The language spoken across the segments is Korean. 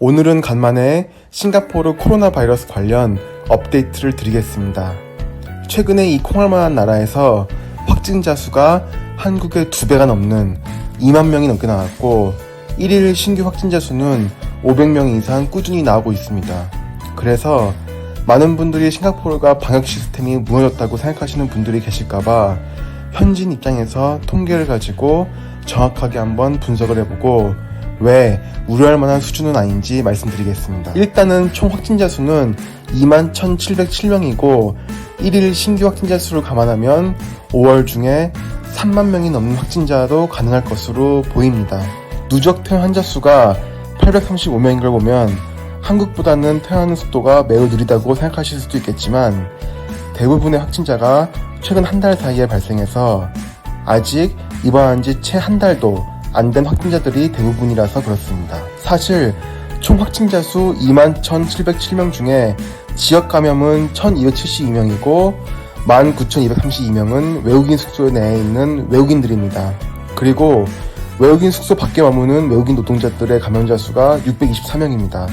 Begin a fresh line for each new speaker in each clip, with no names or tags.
오늘은 간만에 싱가포르 코로나 바이러스 관련 업데이트를 드리겠습니다. 최근에 이 콩알만한 나라에서 확진자 수가 한국의 2배가 넘는 2만 명이 넘게 나왔고 1일 신규 확진자 수는 500명 이상 꾸준히 나오고 있습니다. 그래서 많은 분들이 싱가포르가 방역 시스템이 무너졌다고 생각하시는 분들이 계실까봐 현지인 입장에서 통계를 가지고 정확하게 한번 분석을 해보고 왜 우려할 만한 수준은 아닌지 말씀드리겠습니다. 일단은 총 확진자 수는 21,707명이고 1일 신규 확진자 수를 감안하면 5월 중에 3만 명이 넘는 확진자도 가능할 것으로 보입니다. 누적 퇴원 환자 수가 835명인 걸 보면 한국보다는 퇴원하는 속도가 매우 느리다고 생각하실 수도 있겠지만 대부분의 확진자가 최근 한 달 사이에 발생해서 아직 입원한 지 채 한 달도 안 된 확진자들이 대부분이라서 그렇습니다. 사실 총 확진자 수 21,707명 중에 지역 감염은 1,272명이고 19,232명은 외국인 숙소 내에 있는 외국인들입니다. 그리고 외국인 숙소 밖에 머무는 외국인 노동자들의 감염자 수가 624명입니다.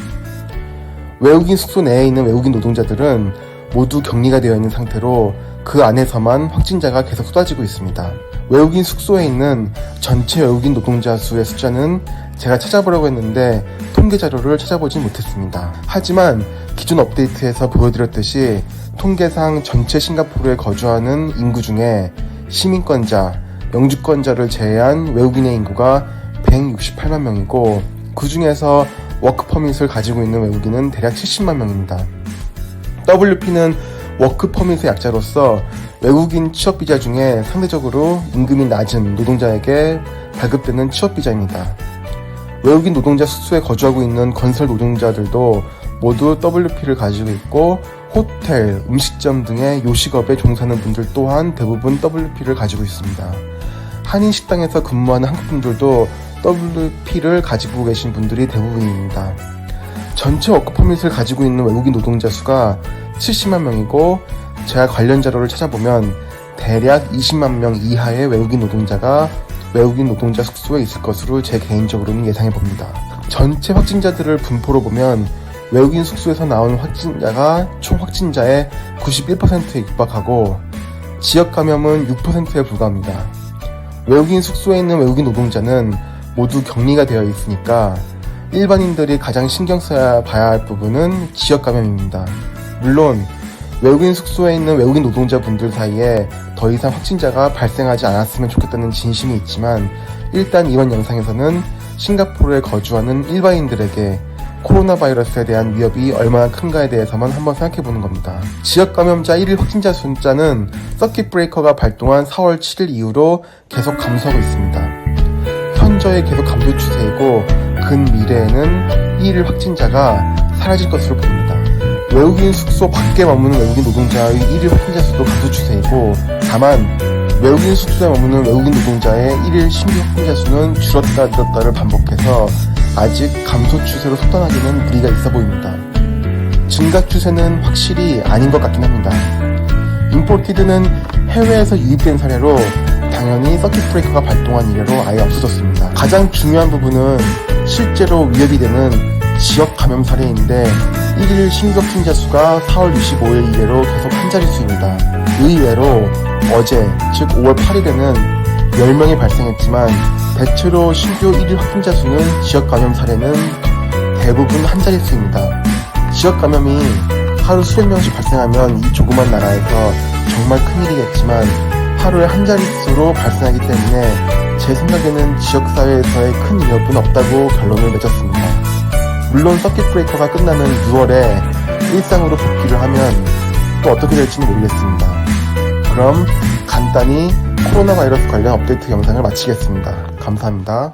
외국인 숙소 내에 있는 외국인 노동자들은 모두 격리가 되어 있는 상태로 그 안에서만 확진자가 계속 쏟아지고 있습니다. 외국인 숙소에 있는 전체 외국인 노동자 수의 숫자는 제가 찾아보려고 했는데 통계 자료를 찾아보진 못했습니다. 하지만 기존 업데이트에서 보여드렸듯이 통계상 전체 싱가포르에 거주하는 인구 중에 시민권자, 영주권자를 제외한 외국인의 인구가 168만 명이고 그 중에서 워크퍼밋을 가지고 있는 외국인은 대략 70만 명입니다. WP는 워크퍼밋의 약자로서 외국인 취업비자 중에 상대적으로 임금이 낮은 노동자에게 발급되는 취업비자입니다. 외국인 노동자 숙소에 거주하고 있는 건설 노동자들도 모두 WP를 가지고 있고 호텔, 음식점 등의 요식업에 종사하는 분들 또한 대부분 WP를 가지고 있습니다. 한인 식당에서 근무하는 한국분들도 WP를 가지고 계신 분들이 대부분입니다. 전체 워크퍼밋을 가지고 있는 외국인 노동자 수가 70만 명이고 제가 관련 자료를 찾아보면 대략 20만 명 이하의 외국인 노동자가 외국인 노동자 숙소에 있을 것으로 제 개인적으로는 예상해 봅니다. 전체 확진자들을 분포로 보면 외국인 숙소에서 나온 확진자가 총 확진자의 91%에 육박하고 지역 감염은 6%에 불과합니다. 외국인 숙소에 있는 외국인 노동자는 모두 격리가 되어 있으니까 일반인들이 가장 신경 써야 봐야 할 부분은 지역 감염입니다. 물론 외국인 숙소에 있는 외국인 노동자분들 사이에 더 이상 확진자가 발생하지 않았으면 좋겠다는 진심이 있지만 일단 이번 영상에서는 싱가포르에 거주하는 일반인들에게 코로나 바이러스에 대한 위협이 얼마나 큰가에 대해서만 한번 생각해보는 겁니다. 지역 감염자 1일 확진자 숫자는 서킷 브레이커가 발동한 4월 7일 이후로 계속 감소하고 있습니다. 현저히 계속 감소 추세이고 근미래에는 1일 확진자가 사라질 것으로 보입니다. 외국인 숙소 밖에 머무는 외국인 노동자의 1일 확진자 수도 감소 추세이고 다만 외국인 숙소에 머무는 외국인 노동자의 1일 신규 확진자 수는 줄었다 늘었다를 반복해서 아직 감소 추세로 속단하기는 무리가 있어 보입니다. 증가 추세는 확실히 아닌 것 같긴 합니다. 임포티드는 해외에서 유입된 사례로 당연히 서킷 브레이커가 발동한 이래로 아예 없어졌습니다. 가장 중요한 부분은 실제로 위협이 되는 지역 감염 사례인데 1일 신규 확진자 수가 4월 25일 이래로 계속 한 자릿수입니다. 의외로 어제, 즉 5월 8일에는 10명이 발생했지만 대체로 신규 1일 확진자 수는 지역 감염 사례는 대부분 한 자릿수입니다. 지역 감염이 하루 수백 명씩 발생하면 이 조그만 나라에서 정말 큰일이겠지만 하루에 한 자릿수로 발생하기 때문에 제 생각에는 지역사회에서의 큰 위협은 없다고 결론을 맺었습니다. 물론 서킷 브레이커가 끝나면 6월에 일상으로 복귀를 하면 또 어떻게 될지는 모르겠습니다. 그럼 간단히 코로나 바이러스 관련 업데이트 영상을 마치겠습니다. 감사합니다.